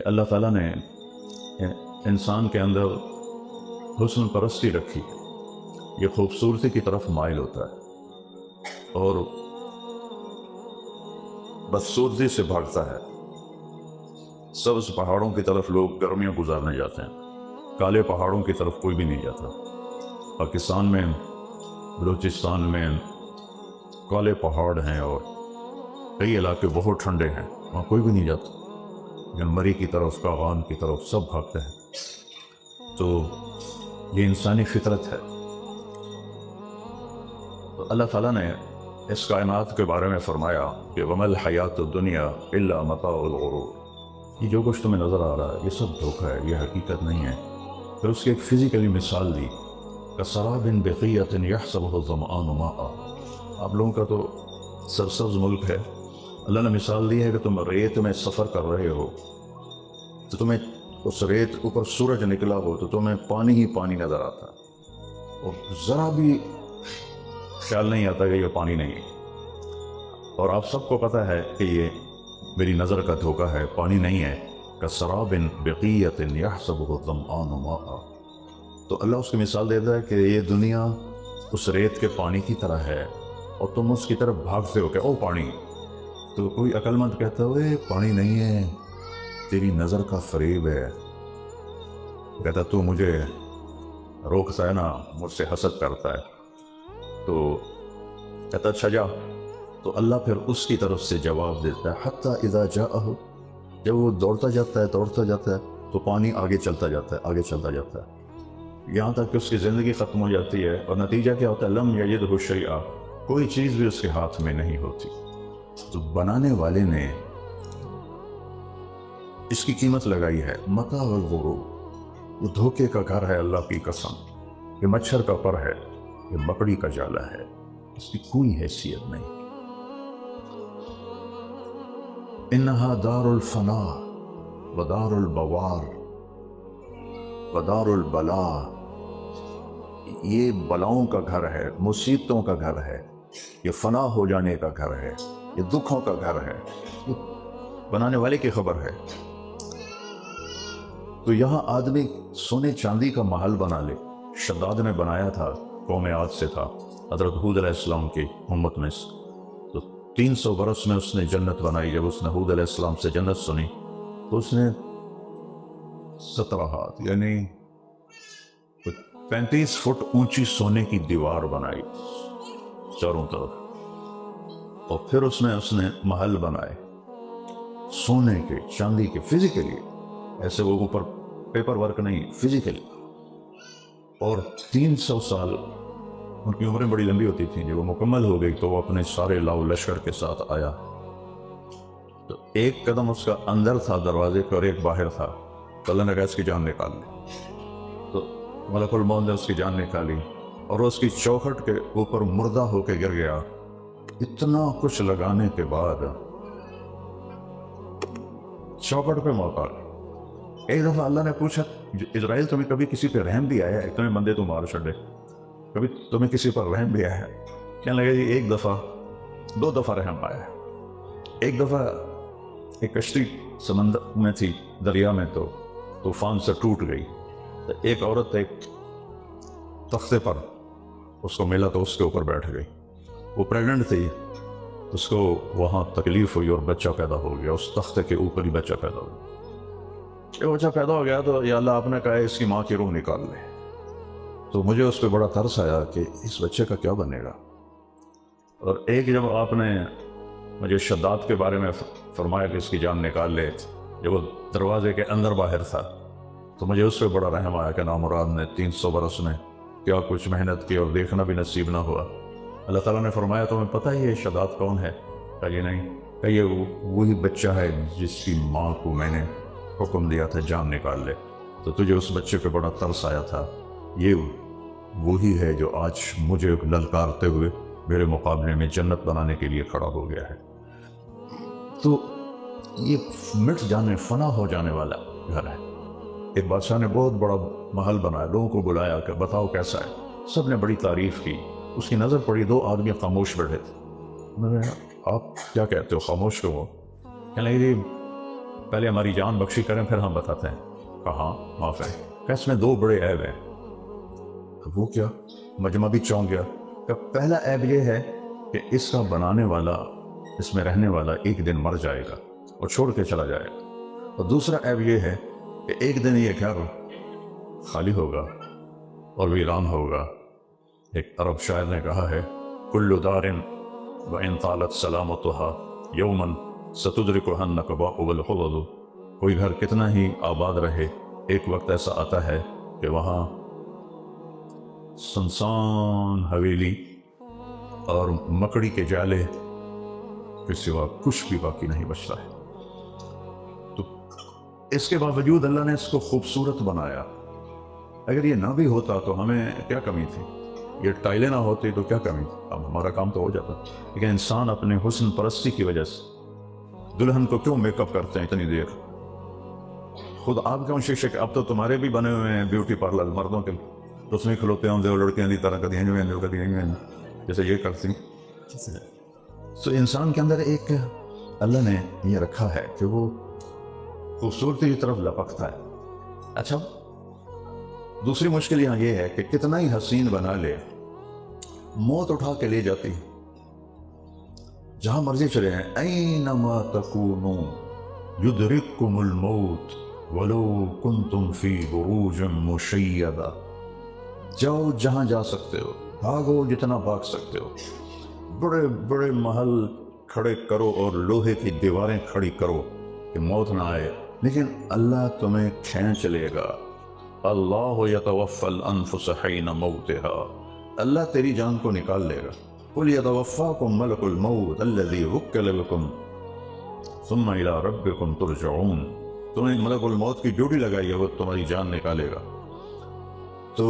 اللہ تعالیٰ نے انسان کے اندر حسن پرستی رکھی ہے، یہ خوبصورتی کی طرف مائل ہوتا ہے اور بدسورتی سے بھاگتا ہے۔ سبز پہاڑوں کی طرف لوگ گرمیاں گزارنے جاتے ہیں، کالے پہاڑوں کی طرف کوئی بھی نہیں جاتا۔ پاکستان میں، بلوچستان میں کالے پہاڑ ہیں اور کئی علاقے بہت ٹھنڈے ہیں، وہاں کوئی بھی نہیں جاتا، لیکن مری کی طرف، کاغان کی طرف سب بھاگتے ہیں۔ تو یہ انسانی فطرت ہے۔ تو اللہ تعالیٰ نے اس کائنات کے بارے میں فرمایا کہ وَمَا الْحَيَاةُ الدُّنْيَا إِلَّا مَتَاعُ الْغُرُورِ، یہ جو کچھ تمہیں نظر آ رہا ہے یہ سب دھوکہ ہے، یہ حقیقت نہیں ہے۔ پھر اس کی ایک فزیکلی مثال دی، كَسَرَابٍ بِقِيَّةٍ يَحْسَبُهُ الظَّمْآنُ مَاءً۔ آپ لوگوں کا تو سرسبز ملک ہے، اللہ نے مثال دی ہے کہ تم ریت میں سفر کر رہے ہو تو تمہیں اس ریت اوپر سورج نکلا ہو تو تمہیں پانی ہی پانی نظر آتا ہے اور ذرا بھی خیال نہیں آتا کہ یہ پانی نہیں ہے، اور آپ سب کو پتہ ہے کہ یہ میری نظر کا دھوکہ ہے، پانی نہیں ہے۔ كَسَرَابٍ بِقِيَّةٍ يَحْسَبُهُ الظَّمْآنُ مَاءً۔ تو اللہ اس کی مثال دیتا ہے کہ یہ دنیا اس ریت کے پانی کی طرح ہے اور تم اس کی طرف بھاگتے ہو کہ او پانی، تو کوئی عقل مند کہتا ہے اے پانی نہیں ہے، تیری نظر کا فریب ہے، کہتا تو مجھے روکتا ہے نا، مجھ سے حسد کرتا ہے، تو کہتا اچھا جا، تو اللہ پھر اس کی طرف سے جواب دیتا ہے حتی اذا جاءہ، جب وہ دوڑتا جاتا ہے تو پانی آگے چلتا جاتا ہے، آگے چلتا جاتا ہے، یہاں تک کہ اس کی زندگی ختم ہو جاتی ہے، اور نتیجہ کیا ہوتا ہے؟ لم یجدہ شیئا، کوئی چیز بھی اس کے ہاتھ میں نہیں ہوتی۔ تو بنانے والے نے اس کی قیمت لگائی ہے متاع الغرور، وہ دھوکے کا گھر ہے، اللہ کی قسم، یہ مچھر کا پر ہے، یہ مکڑی کا جالا ہے، اس کی کوئی حیثیت نہیں۔ انہا دار الفنا ودار البوار ودار البلاء، یہ بلاؤں کا گھر ہے، مصیبتوں کا گھر ہے، یہ فنا ہو جانے کا گھر ہے، یہ دکھوں کا گھر ہے، یہ بنانے والے کی خبر ہے۔ تو یہاں آدمی سونے چاندی کا محل بنا لے، شداد نے بنایا تھا، قوم عاد سے تھا، حضرت ہود علیہ السلام کی امت میں سے، تو 300 برس میں اس نے جنت بنائی۔ جب اس نے ہود علیہ السلام سے جنت سنی تو اس نے 17 ہاتھ یعنی 35 فٹ اونچی سونے کی دیوار بنائی چاروں طرف، اور پھر اس نے محل بنائے سونے کے، چاندی کے، فزیکلی، ایسے وہ اوپر پیپر ورک نہیں، فزیکلی، اور 300 سال ان کی عمریں بڑی لمبی ہوتی تھیں۔ جب وہ مکمل ہو گئی تو وہ اپنے سارے لاؤ لشکر کے ساتھ آیا، تو ایک قدم اس کا اندر تھا دروازے کے اور ایک باہر تھا، تو اللہ نے کہا اس کی جان نکال لی، تو ملک الموت نے اس کی جان نکالی اور اس کی چوکھٹ کے اوپر مردہ ہو کے گر گیا۔ اتنا کچھ لگانے کے بعد چوکھٹ پہ موت آ گئی۔ ایک دفعہ اللہ نے پوچھا اسرائیل تمہیں کبھی کسی پہ رحم بھی آیا ہے؟ اتنے بندے تو مار چھڑے، کبھی تمہیں کسی پر رحم بھی آیا ہے؟ کہنے لگا جی ایک دفعہ، 2 دفعہ رحم آیا ہے۔ ایک دفعہ ایک کشتی سمندر میں تھی، دریا میں، تو طوفان سے ٹوٹ گئی، تو ایک عورت ایک تختے پر اس کو ملا تو اس کے اوپر بیٹھ گئی، وہ پریگننٹ تھی، اس کو وہاں تکلیف ہوئی اور بچہ پیدا ہو گیا، اس تختے کے اوپر ہی بچہ پیدا ہو گیا۔ جب بچہ پیدا ہو گیا تو یا اللہ آپ نے کہا اس کی ماں کی روح نکال لے، تو مجھے اس پہ بڑا ترس آیا کہ اس بچے کا کیا بنے گا۔ اور ایک جب آپ نے مجھے شداد کے بارے میں فرمایا کہ اس کی جان نکال لے، جب وہ دروازے کے اندر باہر تھا تو مجھے اس پہ بڑا رحم آیا کہ نامراد نے 300 برس میں کیا کچھ محنت کی اور دیکھنا بھی نصیب نہ ہوا۔ اللہ تعالیٰ نے فرمایا تمہیں پتہ ہے یہ شداد کون ہے؟ کہا یہ نہیں، کہ یہ وہی بچہ ہے جس کی ماں کو میں نے حکم دیا تھا جان نکال لے، تو تجھے اس بچے پہ بڑا ترس آیا تھا، یہ وہی ہے جو آج مجھے للکارتے ہوئے میرے مقابلے میں جنت بنانے کے لیے کھڑا ہو گیا ہے۔ تو یہ مٹ جانے، فنا ہو جانے والا گھر ہے۔ ایک بادشاہ نے بہت بڑا محل بنایا، لوگوں کو بلایا کہ بتاؤ کیسا ہے، سب نے بڑی تعریف کی، اس کی نظر پڑی 2 آدمی خاموش بیٹھے تھے، میں نے کہا آپ کیا کہتے ہو، خاموش کیوں ہو؟ کہنے لگے پہلے ہماری جان بخشی کریں پھر ہم بتاتے ہیں. کہاں معاف ہے کہ اس میں 2 بڑے عیب ہیں. وہ کیا؟ مجمع بھی چونک گیا. کہ پہلا عیب یہ ہے کہ اس کا بنانے والا، اس میں رہنے والا ایک دن مر جائے گا اور چھوڑ کے چلا جائے گا. اور دوسرا عیب یہ ہے کہ ایک دن یہ گھر خالی ہوگا اور ویران ہوگا. ایک عرب شاعر نے کہا ہے کل دار وان طالت سلامتها یوما ستدرکها النکباء والحضض. کوئی گھر کتنا ہی آباد رہے، ایک وقت ایسا آتا ہے کہ وہاں سنسان حویلی اور مکڑی کے جالے کے سوا کچھ بھی باقی نہیں بچتا ہے. تو اس کے باوجود اللہ نے اس کو خوبصورت بنایا. اگر یہ نہ بھی ہوتا تو ہمیں کیا کمی تھی؟ یہ ٹائلیں نہ ہوتی تو کیا کمی تھی؟ اب ہمارا کام تو ہو جاتا. لیکن انسان اپنے حسن پرستی کی وجہ سے دلہن کو کیوں میک اپ کرتے ہیں اتنی دیر؟ خود آپ کیوں شیشے کہ اب تو تمہارے بھی بنے ہوئے ہیں بیوٹی پارلر مردوں کے، تو اس میں کھلوتے ہوں جو لڑکیاں دی طرح کدی ہیں جیسے یہ کرتی ہیں. تو انسان کے اندر ایک اللہ نے یہ رکھا ہے کہ وہ خوبصورتی کی طرف لپکتا ہے. اچھا دوسری مشکل یہاں یہ ہے کہ کتنا ہی حسین بنا لے، موت اٹھا کے لے جاتی ہے. جہاں مرضی چلے ہیں، اینما تکونوا یدرککم الموت ولو کنتم فی بروج مشیدہ. جاؤ جہاں جا سکتے ہو، بھاگو جتنا بھاگ سکتے ہو، بڑے بڑے محل کھڑے کرو اور لوہے کی دیواریں کھڑی کرو کہ موت نہ آئے، لیکن اللہ تمہیں کھینچ لے گا. اللہ یتوفی الانفس حین موتها. اللہ تیری جان کو نکال لے گا. قل یتوفاکم ملک الموت الذی وکل بکم ثم الی ربکم ترجعون. تمہیں ملک الموت کی ڈیوٹی لگائی ہے، وہ تمہاری جان نکالے گا. تو